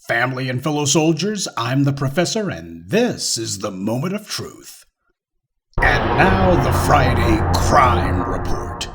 Family and fellow soldiers, I'm the Professor, and this is the Moment of Truth. And now the Friday Crime Report.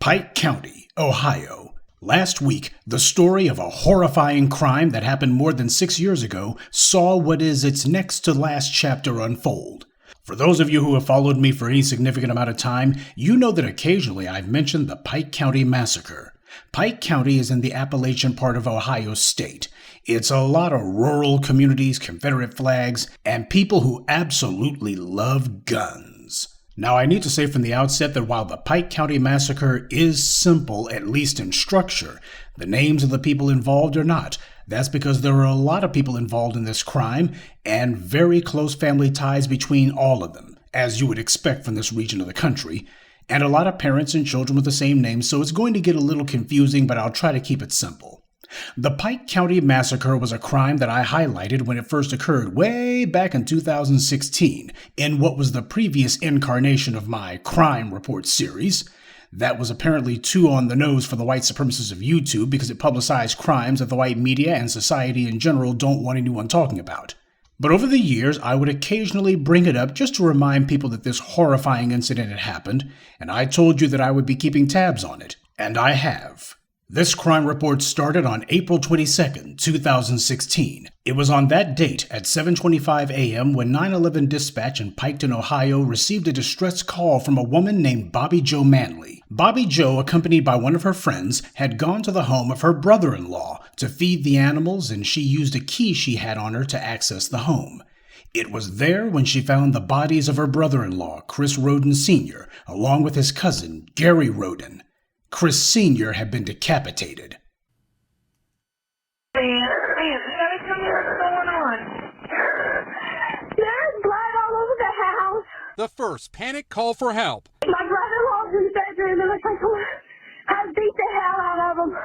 Pike County, Ohio. Last week, the story of a horrifying crime that happened more than 6 years ago saw what is its next to last chapter unfold. For those of you who have followed me for any significant amount of time, you know that occasionally I've mentioned the Pike County Massacre. Pike County is in the Appalachian part of Ohio state. It's a lot of rural communities, Confederate flags, and people who absolutely love guns. Now, I need to say from the outset that while the Pike County Massacre is simple, at least in structure, the names of the people involved are not. That's because there are a lot of people involved in this crime, and very close family ties between all of them, as you would expect from this region of the country, and a lot of parents and children with the same name, so it's going to get a little confusing, but I'll try to keep it simple. The Pike County Massacre was a crime that I highlighted when it first occurred way back in 2016 in what was the previous incarnation of my Crime Report series. That was apparently too on the nose for the white supremacists of YouTube because it publicized crimes that the white media and society in general don't want anyone talking about. But over the years, I would occasionally bring it up just to remind people that this horrifying incident had happened, and I told you that I would be keeping tabs on it, and I have. This crime report started on April 22, 2016. It was on that date at 7:25 a.m. when 911 Dispatch in Piketon, Ohio received a distress call from a woman named Bobby Jo Manley. Bobby Jo, accompanied by one of her friends, had gone to the home of her brother-in-law to feed the animals, and she used a key she had on her to access the home. It was there when she found the bodies of her brother-in-law, Chris Roden Sr., along with his cousin, Gary Roden. Chris Sr. had been decapitated. Man, what's going on? There's blood all over the house. The first panic call for help. My brother-in-law's in the bedroom. It looks like I beat the hell out of him.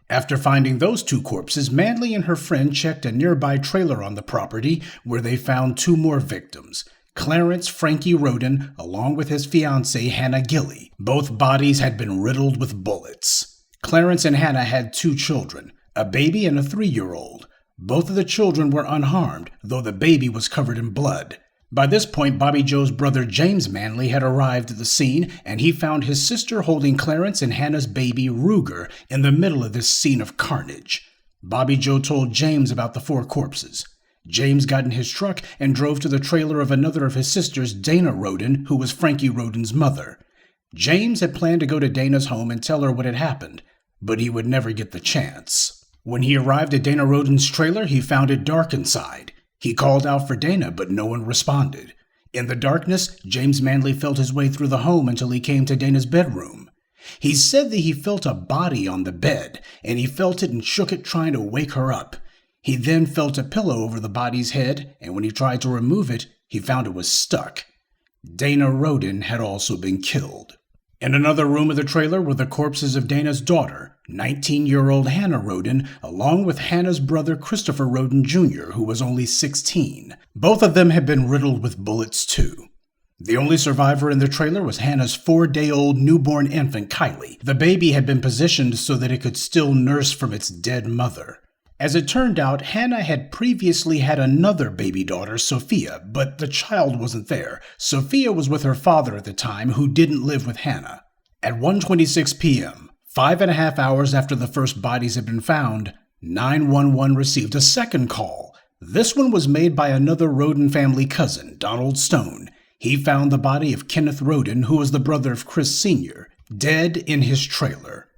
After finding those two corpses, Manley and her friend checked a nearby trailer on the property where they found two more victims. Clarence Frankie Roden, along with his fiancée Hannah Gilley. Both bodies had been riddled with bullets. Clarence and Hannah had two children, a baby and a 3-year-old. Both of the children were unharmed, though the baby was covered in blood. By this point, Bobby Jo's brother James Manley had arrived at the scene, and he found his sister holding Clarence and Hannah's baby Ruger in the middle of this scene of carnage. Bobby Jo told James about the 4 corpses. James got in his truck and drove to the trailer of another of his sisters, Dana Roden, who was Frankie Roden's mother. James had planned to go to Dana's home and tell her what had happened, but he would never get the chance. When he arrived at Dana Roden's trailer, he found it dark inside. He called out for Dana, but no one responded. In the darkness, James Manley felt his way through the home until he came to Dana's bedroom. He said that he felt a body on the bed, and he felt it and shook it trying to wake her up. He then felt a pillow over the body's head, and when he tried to remove it, he found it was stuck. Dana Roden had also been killed. In another room of the trailer were the corpses of Dana's daughter, 19-year-old Hannah Roden, along with Hannah's brother Christopher Roden Jr., who was only 16. Both of them had been riddled with bullets too. The only survivor in the trailer was Hannah's 4-day-old newborn infant, Kylie. The baby had been positioned so that it could still nurse from its dead mother. As it turned out, Hannah had previously had another baby daughter, Sophia, but the child wasn't there. Sophia was with her father at the time, who didn't live with Hannah. At 1:26 p.m., 5.5 hours after the first bodies had been found, 911 received a second call. This one was made by another Roden family cousin, Donald Stone. He found the body of Kenneth Roden, who was the brother of Chris Sr., dead in his trailer.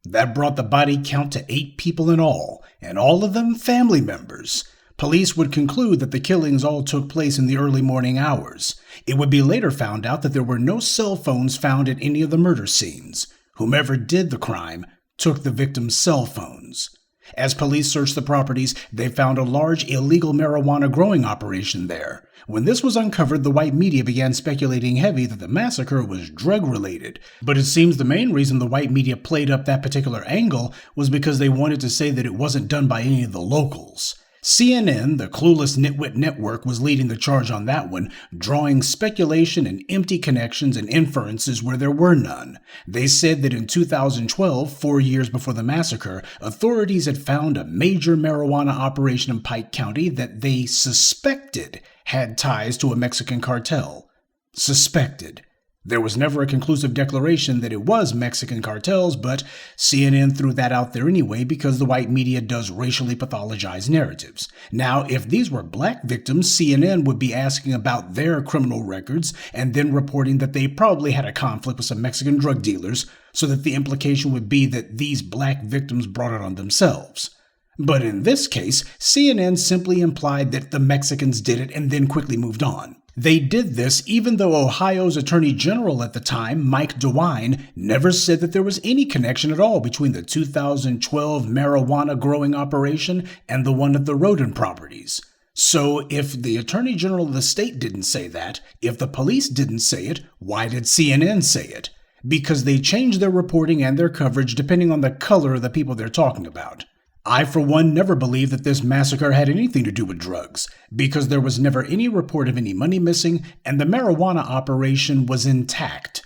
That brought the body count to 8 people in all, and all of them family members. Police would conclude that the killings all took place in the early morning hours. It would be later found out that there were no cell phones found at any of the murder scenes. Whomever did the crime took the victims' cell phones. As police searched the properties, they found a large illegal marijuana growing operation there. When this was uncovered, the white media began speculating heavy that the massacre was drug-related. But it seems the main reason the white media played up that particular angle was because they wanted to say that it wasn't done by any of the locals. CNN, the clueless nitwit network, was leading the charge on that one, drawing speculation and empty connections and inferences where there were none. They said that in 2012, 4 years before the massacre, authorities had found a major marijuana operation in Pike County that they suspected had ties to a Mexican cartel. Suspected. There was never a conclusive declaration that it was Mexican cartels, but CNN threw that out there anyway because the white media does racially pathologized narratives. Now, if these were black victims, CNN would be asking about their criminal records and then reporting that they probably had a conflict with some Mexican drug dealers, so that the implication would be that these black victims brought it on themselves. But in this case, CNN simply implied that the Mexicans did it and then quickly moved on. They did this even though Ohio's Attorney General at the time, Mike DeWine, never said that there was any connection at all between the 2012 marijuana growing operation and the one at the Roden properties. So if the Attorney General of the state didn't say that, if the police didn't say it, why did CNN say it? Because they changed their reporting and their coverage depending on the color of the people they're talking about. I, for one, never believed that this massacre had anything to do with drugs, because there was never any report of any money missing, and the marijuana operation was intact.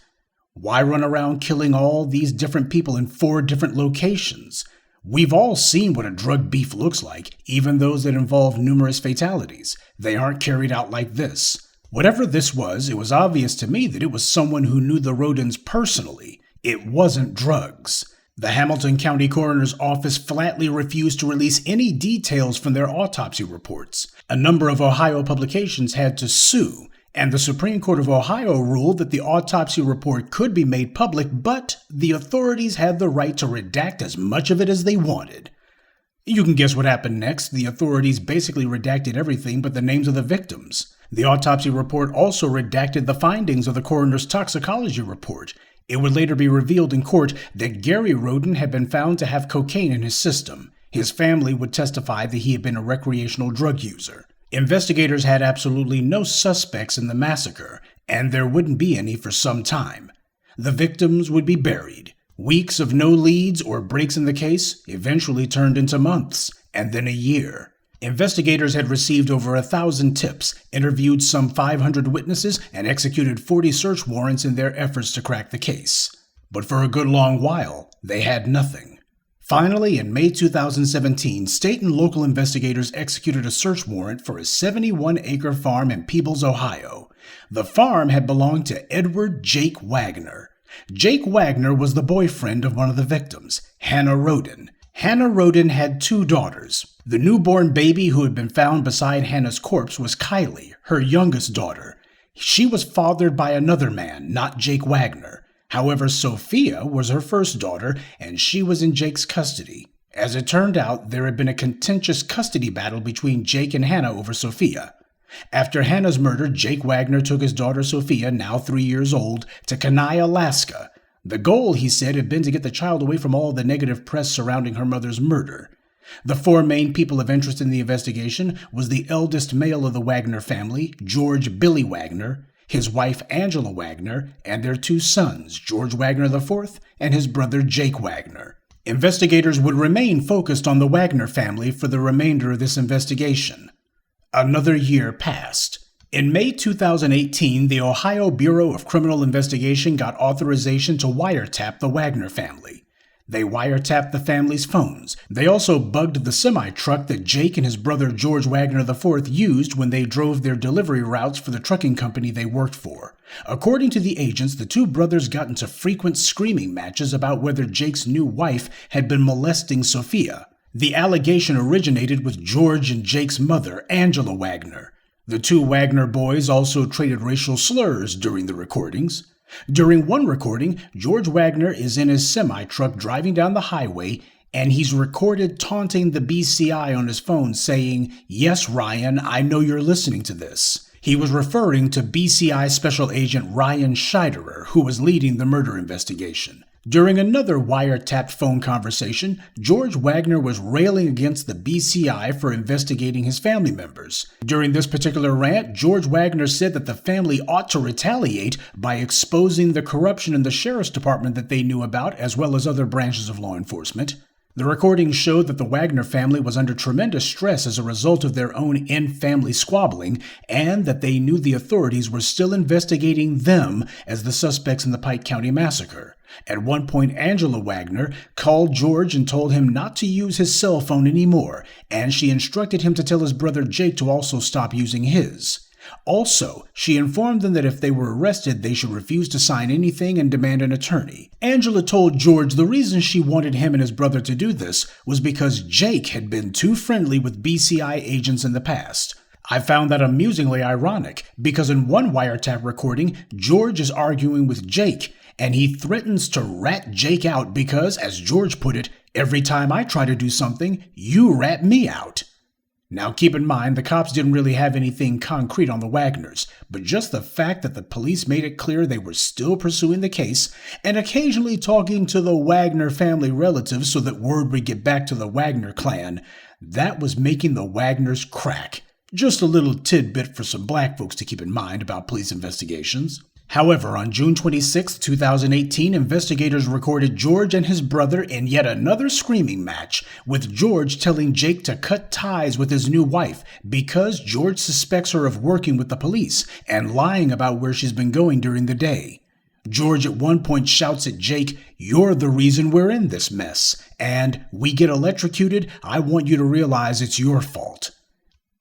Why run around killing all these different people in 4 different locations? We've all seen what a drug beef looks like, even those that involve numerous fatalities. They aren't carried out like this. Whatever this was, it was obvious to me that it was someone who knew the Rodens personally. It wasn't drugs. The Hamilton County Coroner's Office flatly refused to release any details from their autopsy reports. A number of Ohio publications had to sue, and the Supreme Court of Ohio ruled that the autopsy report could be made public, but the authorities had the right to redact as much of it as they wanted. You can guess what happened next. The authorities basically redacted everything but the names of the victims. The autopsy report also redacted the findings of the coroner's toxicology report. It would later be revealed in court that Gary Roden had been found to have cocaine in his system. His family would testify that he had been a recreational drug user. Investigators had absolutely no suspects in the massacre, and there wouldn't be any for some time. The victims would be buried. Weeks of no leads or breaks in the case eventually turned into months, and then a year. Investigators had received over 1,000 tips, interviewed some 500 witnesses, and executed 40 search warrants in their efforts to crack the case. But for a good long while, they had nothing. Finally, in May 2017, state and local investigators executed a search warrant for a 71-acre farm in Peebles, Ohio. The farm had belonged to Edward Jake Wagner. Jake Wagner was the boyfriend of one of the victims, Hannah Roden. Hannah Roden had 2 daughters. The newborn baby who had been found beside Hannah's corpse was Kylie, her youngest daughter. She was fathered by another man, not Jake Wagner. However, Sophia was her first daughter, and she was in Jake's custody. As it turned out, there had been a contentious custody battle between Jake and Hannah over Sophia. After Hannah's murder, Jake Wagner took his daughter Sophia, now 3 years old, to Kenai, Alaska. The goal, he said, had been to get the child away from all the negative press surrounding her mother's murder. The 4 main people of interest in the investigation was the eldest male of the Wagner family, George Billy Wagner, his wife Angela Wagner, and their 2 sons, George Wagner IV and his brother Jake Wagner. Investigators would remain focused on the Wagner family for the remainder of this investigation. Another year passed. In May 2018, the Ohio Bureau of Criminal Investigation got authorization to wiretap the Wagner family. They wiretapped the family's phones. They also bugged the semi-truck that Jake and his brother George Wagner IV used when they drove their delivery routes for the trucking company they worked for. According to the agents, the 2 brothers got into frequent screaming matches about whether Jake's new wife had been molesting Sophia. The allegation originated with George and Jake's mother, Angela Wagner. The 2 Wagner boys also traded racial slurs during the recordings. During one recording, George Wagner is in his semi-truck driving down the highway, and he's recorded taunting the BCI on his phone saying, "Yes, Ryan, I know you're listening to this." He was referring to BCI Special Agent Ryan Scheiderer, who was leading the murder investigation. During another wiretapped phone conversation, George Wagner was railing against the BCI for investigating his family members. During this particular rant, George Wagner said that the family ought to retaliate by exposing the corruption in the sheriff's department that they knew about, as well as other branches of law enforcement. The recordings showed that the Wagner family was under tremendous stress as a result of their own in-family squabbling, and that they knew the authorities were still investigating them as the suspects in the Pike County Massacre. At one point, Angela Wagner called George and told him not to use his cell phone anymore, and she instructed him to tell his brother Jake to also stop using his. Also, she informed them that if they were arrested, they should refuse to sign anything and demand an attorney. Angela told George the reason she wanted him and his brother to do this was because Jake had been too friendly with BCI agents in the past. I found that amusingly ironic, because in one wiretap recording, George is arguing with Jake, and he threatens to rat Jake out because, as George put it, every time I try to do something, you rat me out. Now keep in mind, the cops didn't really have anything concrete on the Wagners, but just the fact that the police made it clear they were still pursuing the case and occasionally talking to the Wagner family relatives so that word would get back to the Wagner clan, that was making the Wagners crack. Just a little tidbit for some black folks to keep in mind about police investigations. However, on June 26, 2018, investigators recorded George and his brother in yet another screaming match, with George telling Jake to cut ties with his new wife because George suspects her of working with the police and lying about where she's been going during the day. George at one point shouts at Jake, "You're the reason we're in this mess, and we get electrocuted, I want you to realize it's your fault."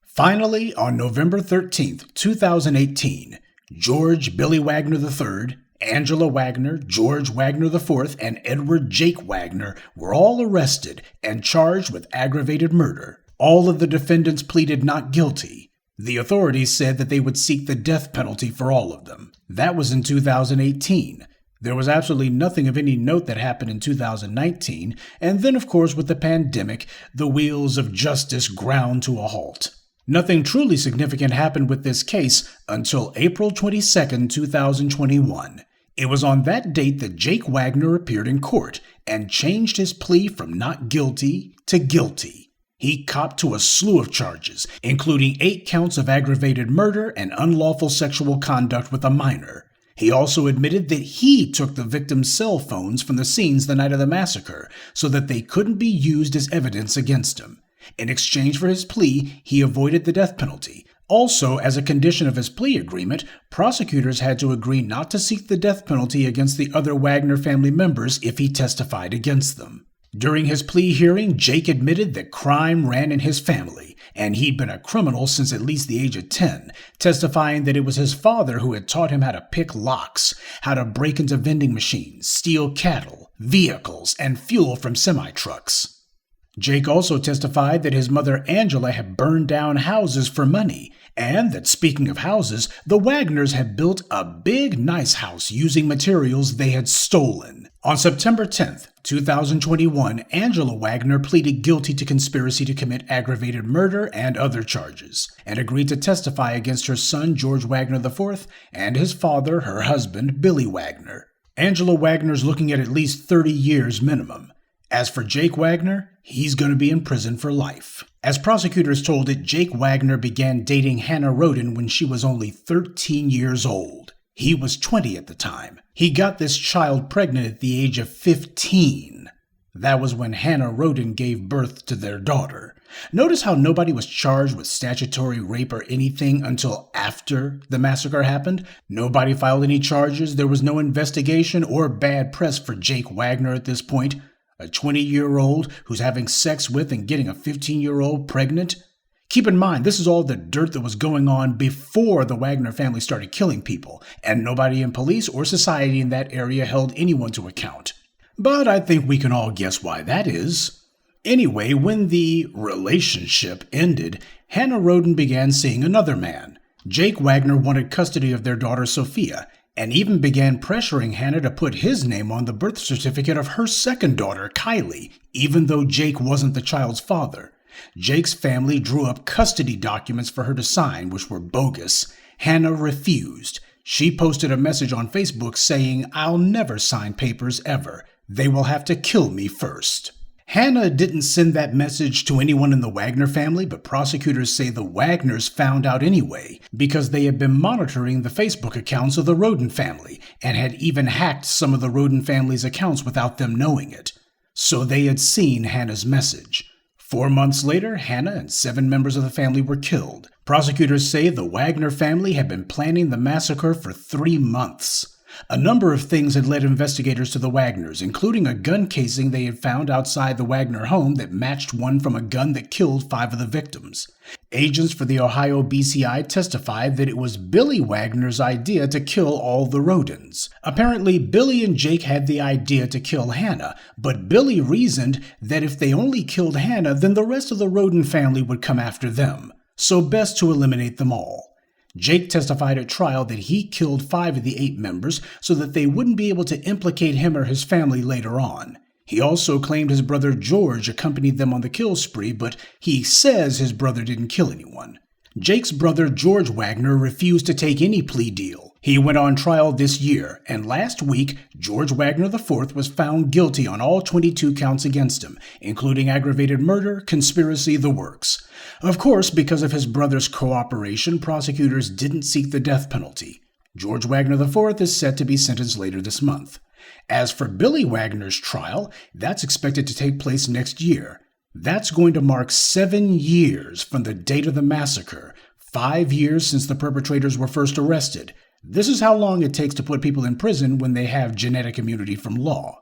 Finally, on November 13th, 2018, George Billy Wagner III, Angela Wagner, George Wagner IV, and Edward Jake Wagner were all arrested and charged with aggravated murder. All of the defendants pleaded not guilty. The authorities said that they would seek the death penalty for all of them. That was in 2018. There was absolutely nothing of any note that happened in 2019, and then, of course, with the pandemic, the wheels of justice ground to a halt. Nothing truly significant happened with this case until April 22, 2021. It was on that date that Jake Wagner appeared in court and changed his plea from not guilty to guilty. He copped to a slew of charges, including 8 counts of aggravated murder and unlawful sexual conduct with a minor. He also admitted that he took the victim's cell phones from the scenes the night of the massacre so that they couldn't be used as evidence against him. In exchange for his plea, he avoided the death penalty. Also, as a condition of his plea agreement, prosecutors had to agree not to seek the death penalty against the other Wagner family members if he testified against them. During his plea hearing, Jake admitted that crime ran in his family, and he'd been a criminal since at least the age of 10, testifying that it was his father who had taught him how to pick locks, how to break into vending machines, steal cattle, vehicles, and fuel from semi-trucks. Jake also testified that his mother Angela had burned down houses for money, and that, speaking of houses, the Wagners had built a big, nice house using materials they had stolen. On September 10, 2021, Angela Wagner pleaded guilty to conspiracy to commit aggravated murder and other charges, and agreed to testify against her son George Wagner IV and his father, her husband, Billy Wagner. Angela Wagner's looking at least 30 years minimum. As for Jake Wagner, he's going to be in prison for life. As prosecutors told it, Jake Wagner began dating Hannah Roden when she was only 13 years old. He was 20 at the time. He got this child pregnant at the age of 15. That was when Hannah Roden gave birth to their daughter. Notice how nobody was charged with statutory rape or anything until after the massacre happened? Nobody filed any charges. There was no investigation or bad press for Jake Wagner at this point. A 20-year-old who's having sex with and getting a 15-year-old pregnant? Keep in mind, this is all the dirt that was going on before the Wagner family started killing people, and nobody in police or society in that area held anyone to account. But I think we can all guess why that is. Anyway, when the relationship ended, Hannah Roden began seeing another man. Jake Wagner wanted custody of their daughter Sophia, and even began pressuring Hannah to put his name on the birth certificate of her second daughter, Kylie, even though Jake wasn't the child's father. Jake's family drew up custody documents for her to sign, which were bogus. Hannah refused. She posted a message on Facebook saying, "I'll never sign papers ever. They will have to kill me first." Hannah didn't send that message to anyone in the Wagner family, but prosecutors say the Wagners found out anyway because they had been monitoring the Facebook accounts of the Roden family and had even hacked some of the Roden family's accounts without them knowing it. so they had seen Hannah's message. 4 months later, Hannah and 7 members of the family were killed. Prosecutors say the Wagner family had been planning the massacre for 3 months. A number of things had led investigators to the Wagners, including a gun casing they had found outside the Wagner home that matched one from a gun that killed 5 of the victims. Agents for the Ohio BCI testified that it was Billy Wagner's idea to kill all the Rodens. Apparently, Billy and Jake had the idea to kill Hannah, but Billy reasoned that if they only killed Hannah, then the rest of the Roden family would come after them, so best to eliminate them all. Jake testified at trial that he killed 5 of the 8 members so that they wouldn't be able to implicate him or his family later on. He also claimed his brother George accompanied them on the kill spree, but he says his brother didn't kill anyone. Jake's brother George Wagner refused to take any plea deal. He went on trial this year, and last week, George Wagner IV was found guilty on all 22 counts against him, including aggravated murder, conspiracy, the works. Of course, because of his brother's cooperation, prosecutors didn't seek the death penalty. George Wagner IV is set to be sentenced later this month. As for Billy Wagner's trial, that's expected to take place next year. That's going to mark 7 years from the date of the massacre, 5 years since the perpetrators were first arrested. This is how long it takes to put people in prison when they have genetic immunity from law.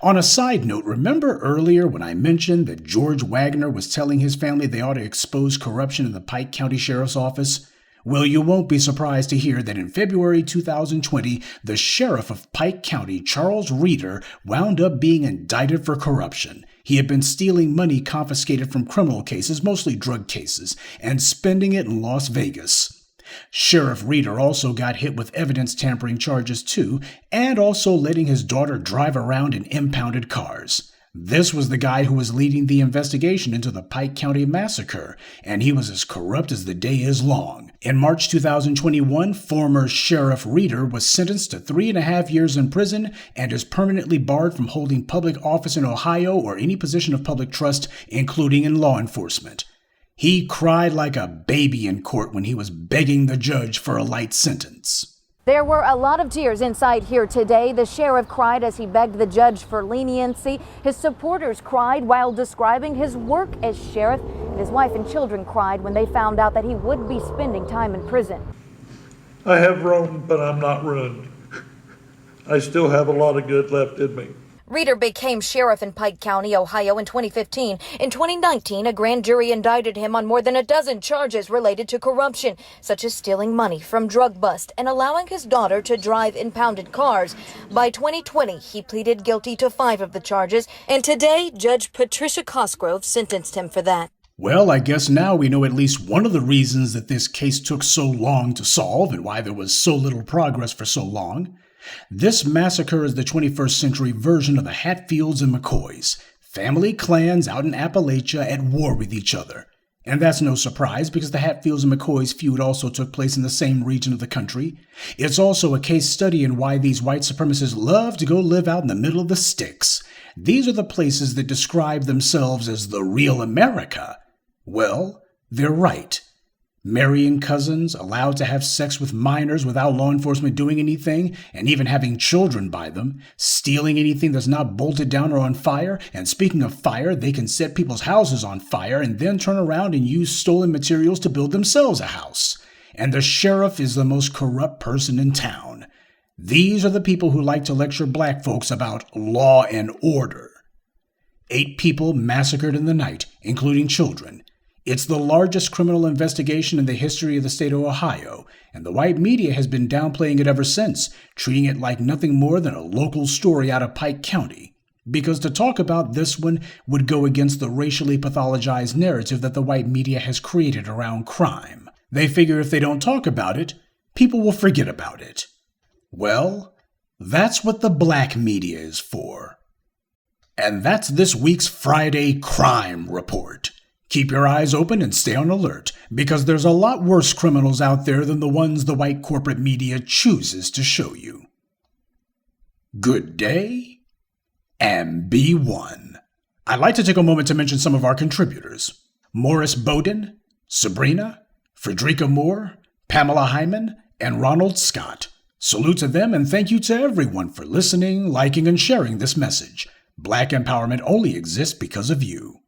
On a side note, remember earlier when I mentioned that George Wagner was telling his family they ought to expose corruption in the Pike County Sheriff's Office? Well, you won't be surprised to hear that in February 2020, the sheriff of Pike County, Charles Reeder, wound up being indicted for corruption. He had been stealing money confiscated from criminal cases, mostly drug cases, and spending it in Las Vegas. Sheriff Reeder also got hit with evidence tampering charges too, and also letting his daughter drive around in impounded cars. This was the guy who was leading the investigation into the Pike County Massacre, and he was as corrupt as the day is long. In March 2021, former Sheriff Reeder was sentenced to 3.5 years in prison and is permanently barred from holding public office in Ohio or any position of public trust, including in law enforcement. He cried like a baby in court when he was begging the judge for a light sentence. There were a lot of tears inside here today. The sheriff cried as he begged the judge for leniency. His supporters cried while describing his work as sheriff. And his wife and children cried when they found out that he would be spending time in prison. I have roamed, but I'm not ruined. I still have a lot of good left in me. Reeder became sheriff in Pike County, Ohio in 2015. In 2019, a grand jury indicted him on more than a dozen charges related to corruption, such as stealing money from drug bust and allowing his daughter to drive impounded cars. By 2020, he pleaded guilty to 5 of the charges, and today, Judge Patricia Cosgrove sentenced him for that. Well, I guess now we know at least one of the reasons that this case took so long to solve and why there was so little progress for so long. This massacre is the 21st century version of the Hatfields and McCoys, family clans out in Appalachia at war with each other. And that's no surprise because the Hatfields and McCoys feud also took place in the same region of the country. It's also a case study in why these white supremacists love to go live out in the middle of the sticks. These are the places that describe themselves as the real America. Well, they're right. Marrying cousins, allowed to have sex with minors without law enforcement doing anything, and even having children by them, stealing anything that's not bolted down or on fire, and speaking of fire, they can set people's houses on fire and then turn around and use stolen materials to build themselves a house. And the sheriff is the most corrupt person in town. These are the people who like to lecture black folks about law and order. 8 people massacred in the night, including children. It's the largest criminal investigation in the history of the state of Ohio, and the white media has been downplaying it ever since, treating it like nothing more than a local story out of Pike County. Because to talk about this one would go against the racially pathologized narrative that the white media has created around crime. They figure if they don't talk about it, people will forget about it. Well, that's what the black media is for. And that's this week's Friday Crime Report. Keep your eyes open and stay on alert, because there's a lot worse criminals out there than the ones the white corporate media chooses to show you. Good day, and be one. I'd like to take a moment to mention some of our contributors. Morris Bowden, Sabrina, Frederica Moore, Pamela Hyman, and Ronald Scott. Salute to them and thank you to everyone for listening, liking, and sharing this message. Black empowerment only exists because of you.